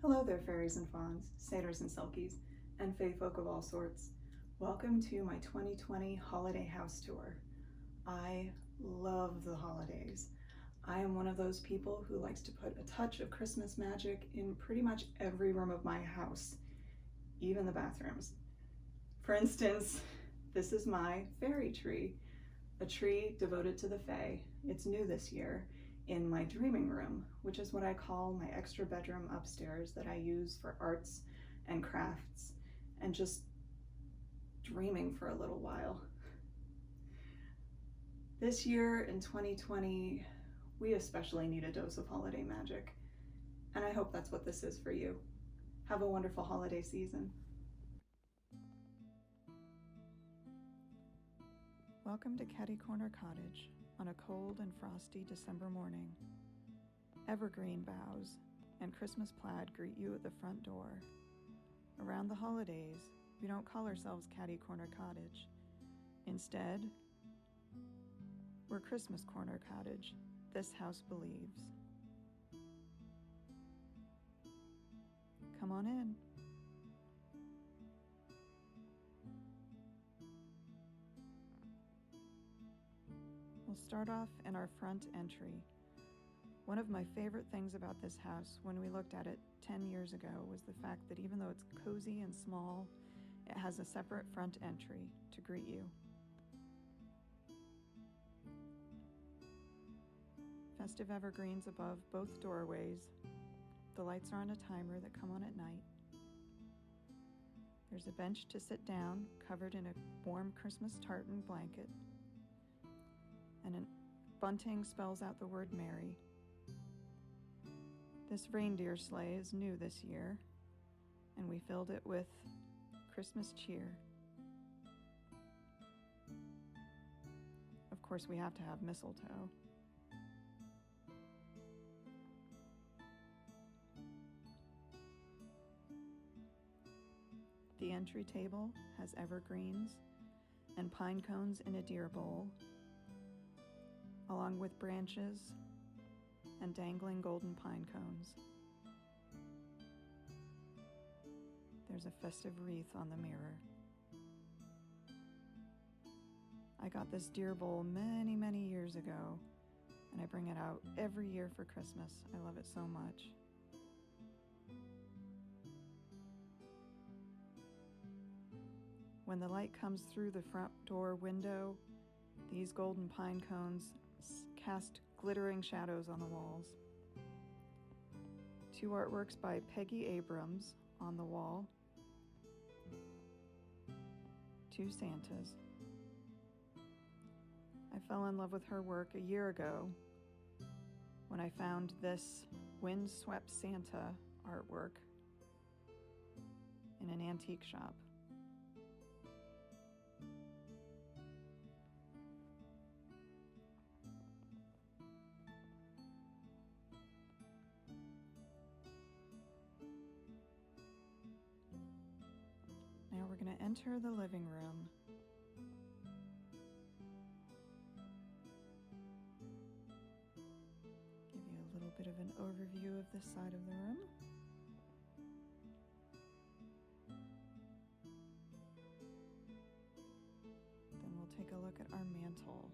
Hello there, fairies and fawns, satyrs and selkies, and fae folk of all sorts. Welcome to my 2020 holiday house tour. I love the holidays. I am one of those people who likes to put a touch of Christmas magic in pretty much every room of my house, even the bathrooms. For instance, this is my fairy tree, a tree devoted to the fae. It's new this year, in my dreaming room, which is what I call my extra bedroom upstairs that I use for arts and crafts and just dreaming for a little while. This year in 2020, we especially need a dose of holiday magic, and I hope that's what this is for you. Have a wonderful holiday season. Welcome to Catty Corner Cottage on a cold and frosty December morning. Evergreen boughs and Christmas plaid greet you at the front door. Around the holidays, we don't call ourselves Catty Corner Cottage. Instead, we're Christmas Corner Cottage. This house believes. Come on in. We'll start off in our front entry. One of my favorite things about this house when we looked at it 10 years ago was the fact that even though it's cozy and small, it has a separate front entry to greet you. Festive evergreens above both doorways. The lights are on a timer that come on at night. There's a bench to sit down, covered in a warm Christmas tartan blanket. And a bunting spells out the word Merry. This reindeer sleigh is new this year, and we filled it with Christmas cheer. Of course, we have to have mistletoe. The entry table has evergreens and pine cones in a deer bowl, along with branches and dangling golden pine cones. There's a festive wreath on the mirror. I got this deer bowl many, many years ago, and I bring it out every year for Christmas. I love it so much. When the light comes through the front door window, these golden pine cones cast glittering shadows on the walls. 2 artworks by Peggy Abrams on the wall. 2 Santas. I fell in love with her work a year ago when I found this windswept Santa artwork in an antique shop. Now we're going to enter the living room. Give you a little bit of an overview of this side of the room. Then we'll take a look at our mantle.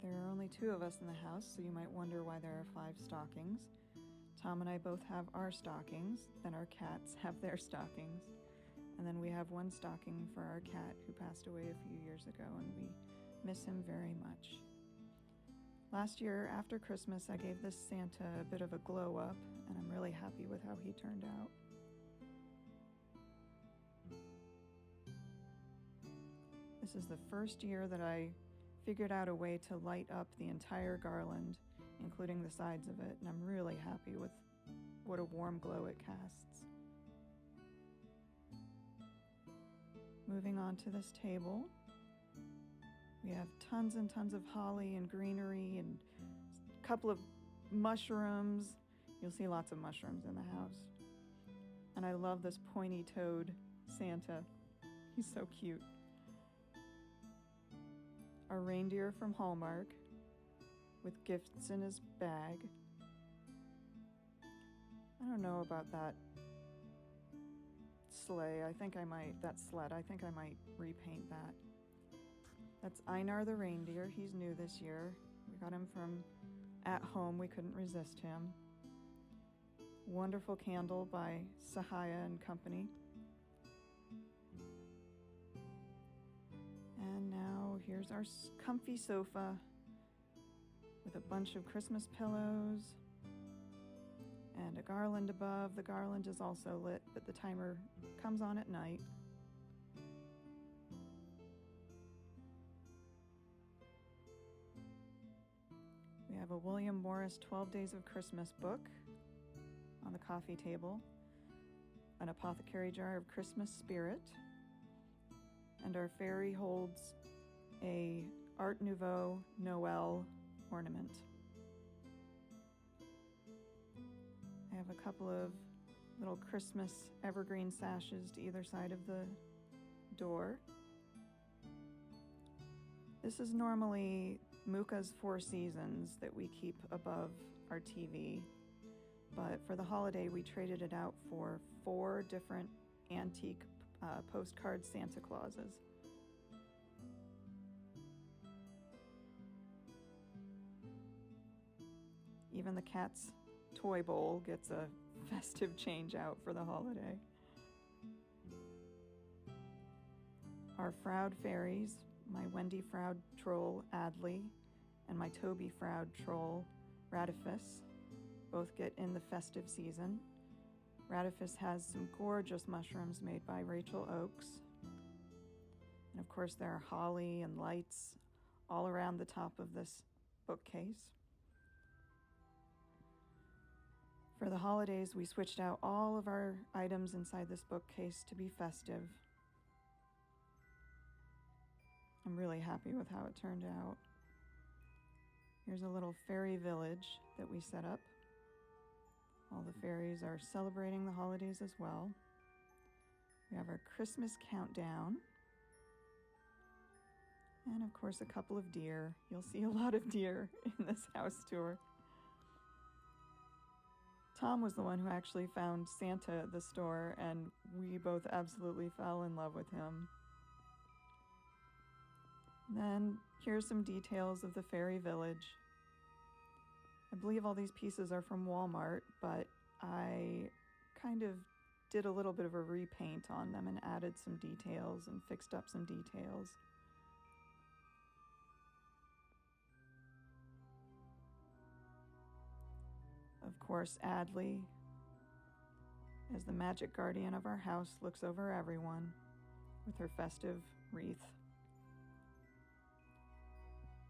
There are only 2 of us in the house, so you might wonder why there are 5 stockings. Tom and I both have our stockings, then our cats have their stockings, and then we have 1 stocking for our cat who passed away a few years ago, and we miss him very much. Last year, after Christmas, I gave this Santa a bit of a glow up, and I'm really happy with how he turned out. This is the first year that I figured out a way to light up the entire garland, including the sides of it, and I'm really happy with what a warm glow it casts. Moving on to this table, we have tons and tons of holly and greenery and a couple of mushrooms. You'll see lots of mushrooms in the house. And I love this pointy-toed Santa. He's so cute. Our reindeer from Hallmark, with gifts in his bag. I don't know about that sled. I think I might repaint that. That's Einar the reindeer. He's new this year. We got him from At Home. We couldn't resist him. Wonderful candle by Sihaya and Company. And now here's our comfy sofa with a bunch of Christmas pillows and a garland above. The garland is also lit, but the timer comes on at night. We have a William Morris 12 Days of Christmas book on the coffee table, an apothecary jar of Christmas spirit, and our Faerie holds a Art Nouveau Noel ornament. I have a couple of little Christmas evergreen sashes to either side of the door. This is normally Muka's Four Seasons that we keep above our TV, but for the holiday we traded it out for 4 different antique postcard Santa Clauses. Even the cat's toy bowl gets a festive change out for the holiday. Our Froud fairies, my Wendy Froud troll Adley and my Toby Froud troll Radifus, both get in the festive season. Radifus has some gorgeous mushrooms made by Rachel Oakes. And of course there are holly and lights all around the top of this bookcase. For the holidays, we switched out all of our items inside this bookcase to be festive. I'm really happy with how it turned out. Here's a little fairy village that we set up. All the fairies are celebrating the holidays as well. We have our Christmas countdown. And of course, a couple of deer. You'll see a lot of deer in this house tour. Tom was the one who actually found Santa at the store, and we both absolutely fell in love with him. Then here's some details of the fairy village. I believe all these pieces are from Walmart, but I kind of did a little bit of a repaint on them and added some details and fixed up some details. Of course, Adley, as the magic guardian of our house, looks over everyone with her festive wreath.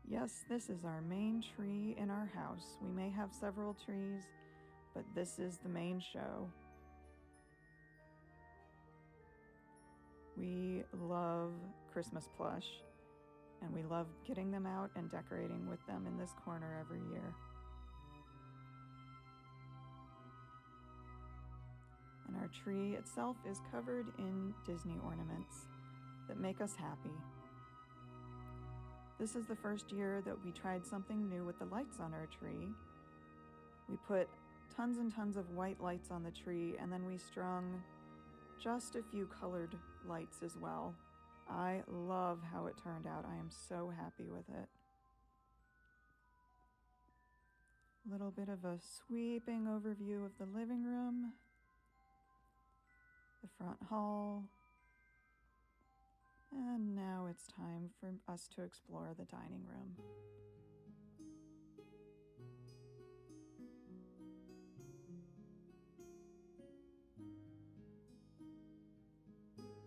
Yes, this is our main tree in our house. We may have several trees, but this is the main show. We love Christmas plush, and we love getting them out and decorating with them in this corner every year. And our tree itself is covered in Disney ornaments that make us happy. This is the first year that we tried something new with the lights on our tree. We put tons and tons of white lights on the tree, and then we strung just a few colored lights as well. I love how it turned out. I am so happy with it. A little bit of a sweeping overview of the living room, the front hall, and now it's time for us to explore the dining room.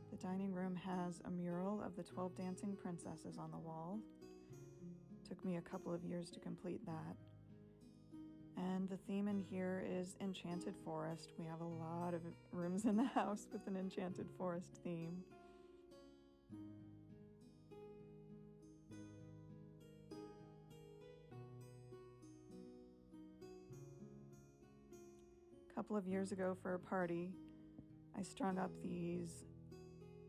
The dining room has a mural of the 12 dancing princesses on the wall. Took me a couple of years to complete that. And the theme in here is Enchanted Forest. We have a lot of rooms in the house with an Enchanted Forest theme. A couple of years ago for a party, I strung up these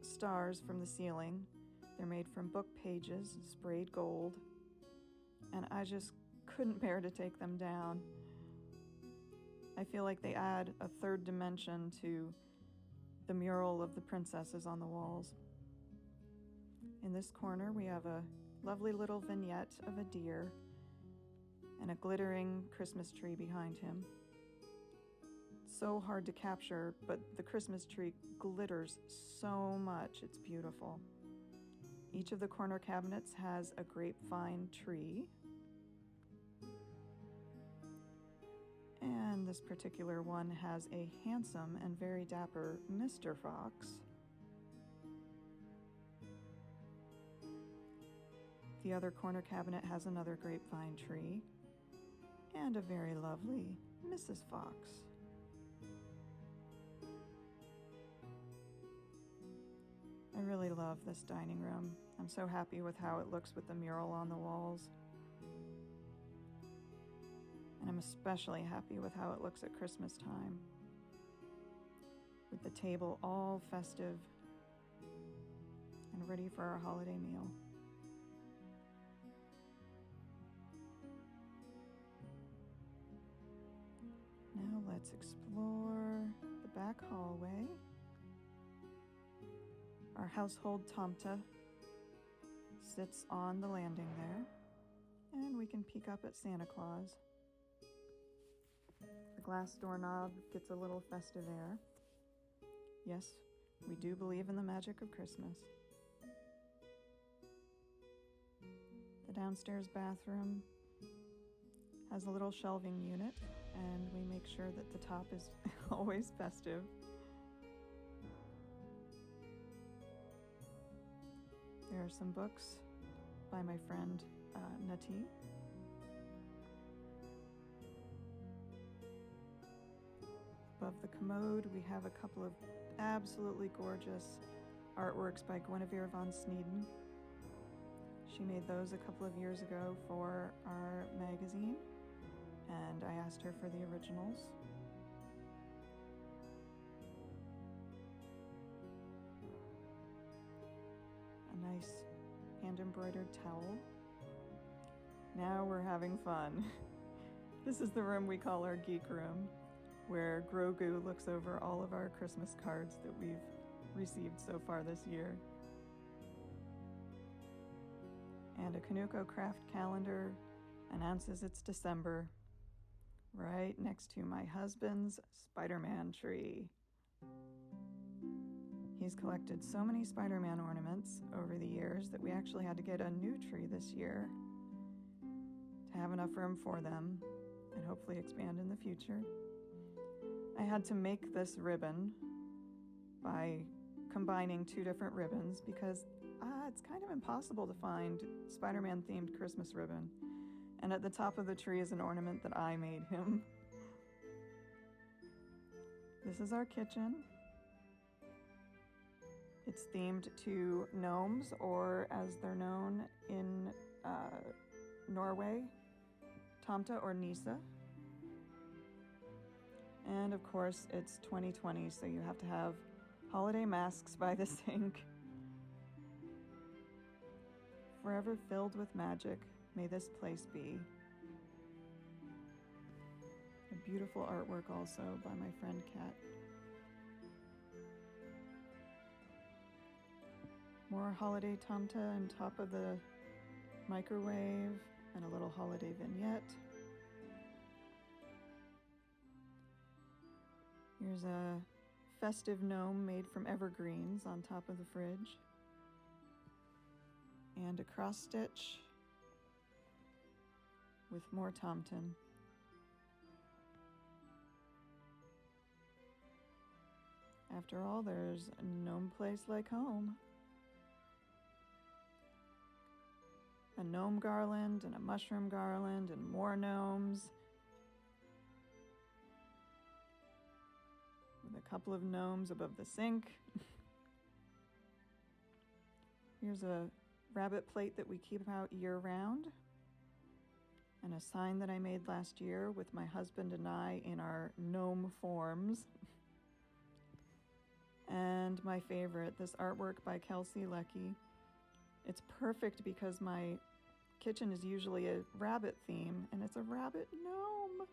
stars from the ceiling. They're made from book pages, sprayed gold, and I just couldn't bear to take them down. I feel like they add a third dimension to the mural of the princesses on the walls. In this corner, we have a lovely little vignette of a deer and a glittering Christmas tree behind him. So hard to capture, but the Christmas tree glitters so much, it's beautiful. Each of the corner cabinets has a grapevine tree. And this particular one has a handsome and very dapper Mr. Fox. The other corner cabinet has another grapevine tree and a very lovely Mrs. Fox. I really love this dining room. I'm so happy with how it looks with the mural on the walls. And I'm especially happy with how it looks at Christmas time, with the table all festive and ready for our holiday meal. Now let's explore the back hallway. Our household Tomta sits on the landing there, and we can peek up at Santa Claus. The glass doorknob gets a little festive air. Yes, we do believe in the magic of Christmas. The downstairs bathroom has a little shelving unit, and we make sure that the top is always festive. There are some books by my friend Nati. Above the commode, we have a couple of absolutely gorgeous artworks by Guinevere von Sneeden. She made those a couple of years ago for our magazine, and I asked her for the originals. A nice hand-embroidered towel. Now we're having fun. This is the room we call our Geek room, where Grogu looks over all of our Christmas cards that we've received so far this year. And a Kanuko craft calendar announces it's December, right next to my husband's Spider-Man tree. He's collected so many Spider-Man ornaments over the years that we actually had to get a new tree this year to have enough room for them and hopefully expand in the future. I had to make this ribbon by combining two different ribbons because it's kind of impossible to find Spider-Man themed Christmas ribbon. And at the top of the tree is an ornament that I made him. This is our kitchen. It's themed to gnomes, or as they're known in Norway, Tomta or Nisa. And of course, it's 2020, so you have to have holiday masks by the sink. Forever filled with magic, may this place be. A beautiful artwork also by my friend Cat. More holiday Tomta on top of the microwave and a little holiday vignette. Here's a festive gnome made from evergreens on top of the fridge. And a cross stitch with more Tomten. After all, there's a gnome place like home. A gnome garland and a mushroom garland and more gnomes. With a couple of gnomes above the sink. Here's a rabbit plate that we keep out year-round, and a sign that I made last year with my husband and I in our gnome forms. And my favorite, this artwork by KAK Leckey. It's perfect because my kitchen is usually a rabbit theme, and it's a rabbit gnome.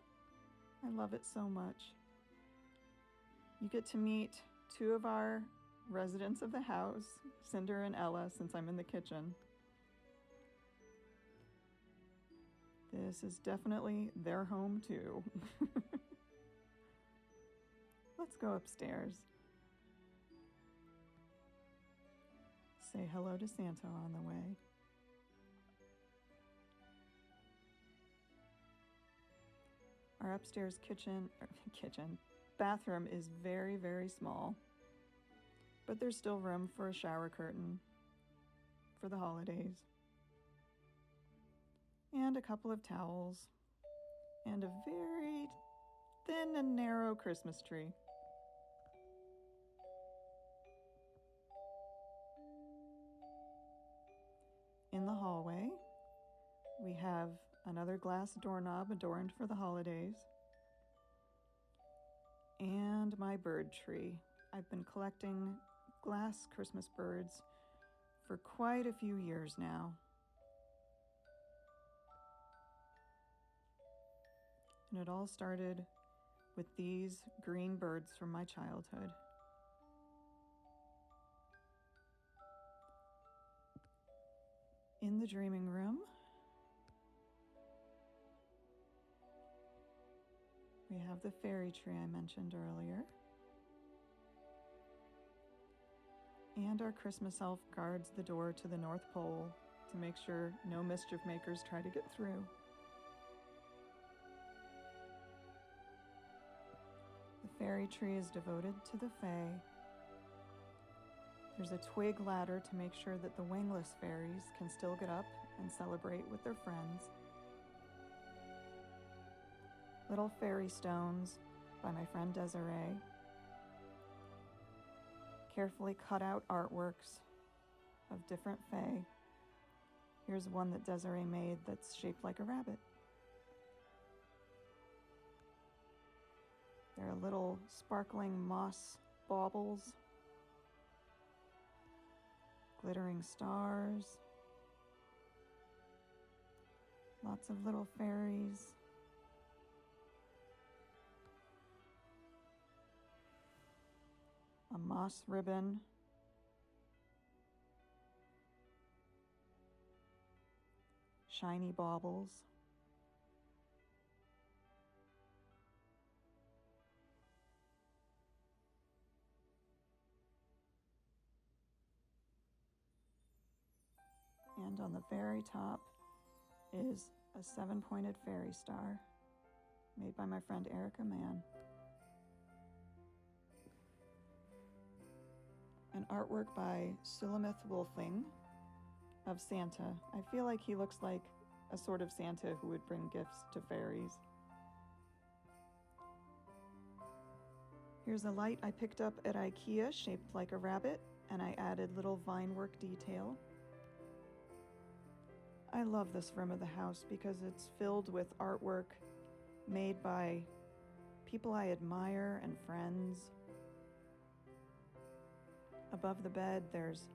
I love it so much. You get to meet two of our residents of the house, Cinder and Ella, since I'm in the kitchen. This is definitely their home too. Let's go upstairs. Say hello to Santa on the way. Our upstairs bathroom is very, very small, but there's still room for a shower curtain for the holidays, and a couple of towels, and a very thin and narrow Christmas tree. In the hallway, we have another glass doorknob adorned for the holidays, and my bird tree. I've been collecting glass Christmas birds for quite a few years now. And it all started with these green birds from my childhood. In the dreaming room, we have the fairy tree I mentioned earlier. And our Christmas elf guards the door to the North Pole to make sure no mischief makers try to get through. The fairy tree is devoted to the Fae. There's a twig ladder to make sure that the wingless fairies can still get up and celebrate with their friends. Little fairy stones by my friend Desireé. Carefully cut out artworks of different Fae. Here's one that Desireé made that's shaped like a rabbit. There are little sparkling moss baubles, glittering stars, lots of little fairies. A moss ribbon, shiny baubles, and on the very top is a 7-pointed fairy star made by my friend Erica Mann. An artwork by Sulamith Wolfing of Santa. I feel like he looks like a sort of Santa who would bring gifts to fairies. Here's a light I picked up at IKEA shaped like a rabbit, and I added little vine work detail. I love this room of the house because it's filled with artwork made by people I admire and friends. Above the bed, there's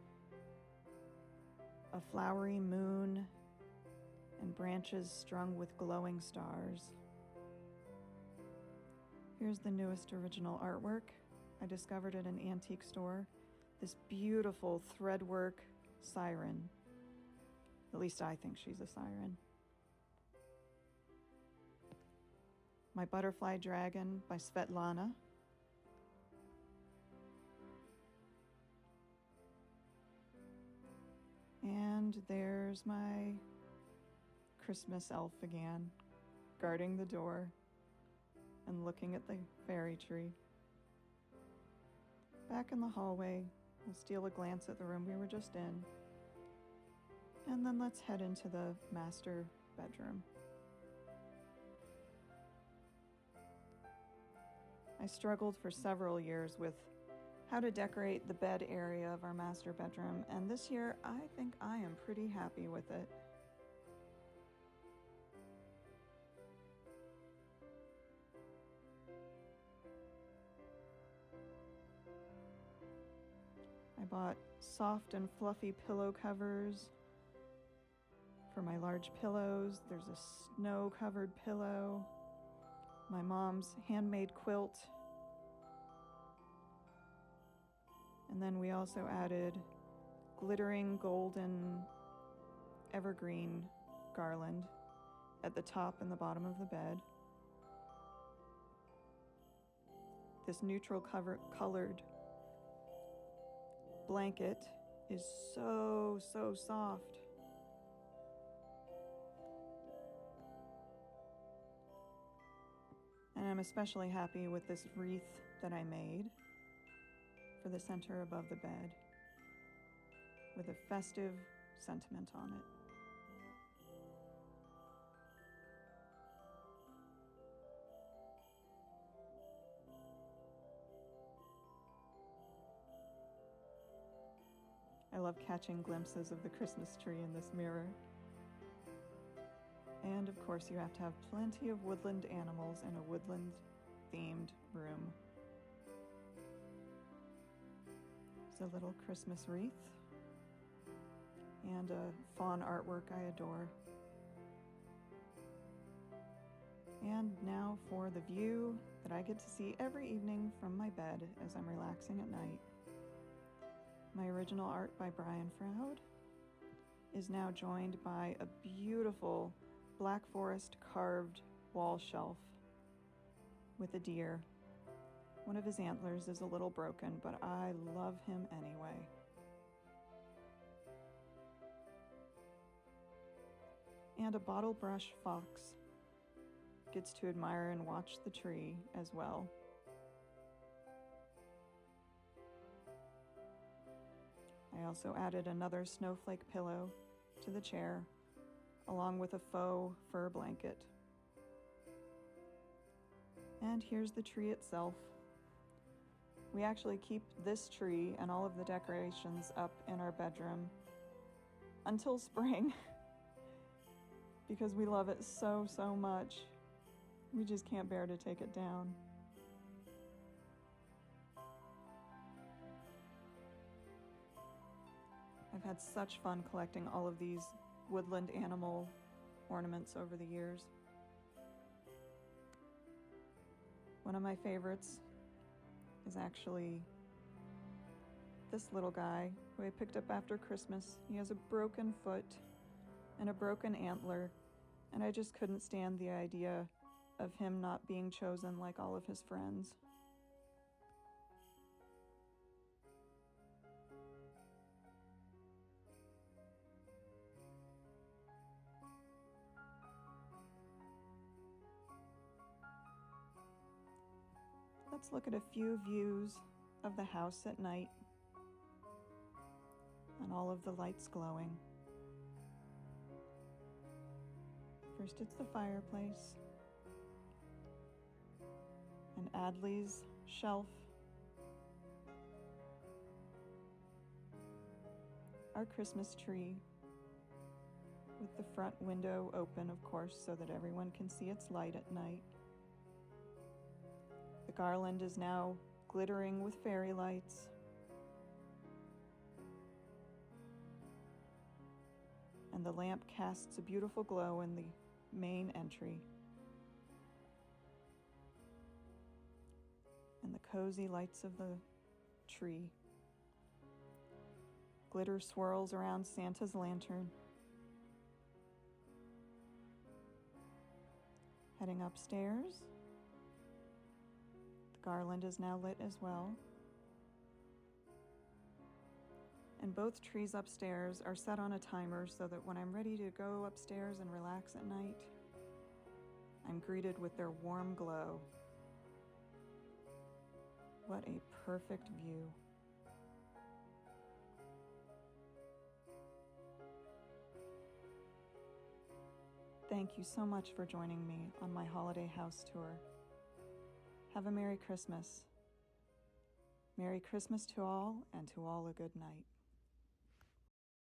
a flowery moon and branches strung with glowing stars. Here's the newest original artwork I discovered at an antique store. This beautiful threadwork siren. At least I think she's a siren. My Butterfly Dragon by Svetlana. And there's my Christmas elf again, guarding the door and looking at the fairy tree. Back in the hallway, we'll steal a glance at the room we were just in. And then let's head into the master bedroom. I struggled for several years with how to decorate the bed area of our master bedroom, and this year I think I am pretty happy with it. I bought soft and fluffy pillow covers For my large pillows, there's a snow-covered pillow, my mom's handmade quilt, and then we also added glittering golden evergreen garland at the top and the bottom of the bed. This neutral colored blanket is so soft. And I'm especially happy with this wreath that I made for the center above the bed with a festive sentiment on it. I love catching glimpses of the Christmas tree in this mirror. And of course, you have to have plenty of woodland animals in a woodland-themed room. There's a little Christmas wreath and a fawn artwork I adore. And now for the view that I get to see every evening from my bed as I'm relaxing at night. My original art by Brian Froud is now joined by a beautiful Black Forest carved wall shelf with a deer. One of his antlers is a little broken, but I love him anyway. And a bottle brush fox gets to admire and watch the tree as well. I also added another snowflake pillow to the chair, along with a faux fur blanket. And here's the tree itself. We actually keep this tree and all of the decorations up in our bedroom until spring because we love it so much. We just can't bear to take it down. I've had such fun collecting all of these woodland animal ornaments over the years. One of my favorites is actually this little guy who I picked up after Christmas. He has a broken foot and a broken antler, and I just couldn't stand the idea of him not being chosen like all of his friends. Let's look at a few views of the house at night and all of the lights glowing. First it's the fireplace and Adley's shelf, our Christmas tree with the front window open, of course, so that everyone can see its light at night. The garland is now glittering with fairy lights. And the lamp casts a beautiful glow in the main entry. And the cozy lights of the tree. Glitter swirls around Santa's lantern. Heading upstairs. Garland is now lit as well. And both trees upstairs are set on a timer so that when I'm ready to go upstairs and relax at night, I'm greeted with their warm glow. What a perfect view. Thank you so much for joining me on my holiday house tour. Have a Merry Christmas. Merry Christmas to all, and to all a good night.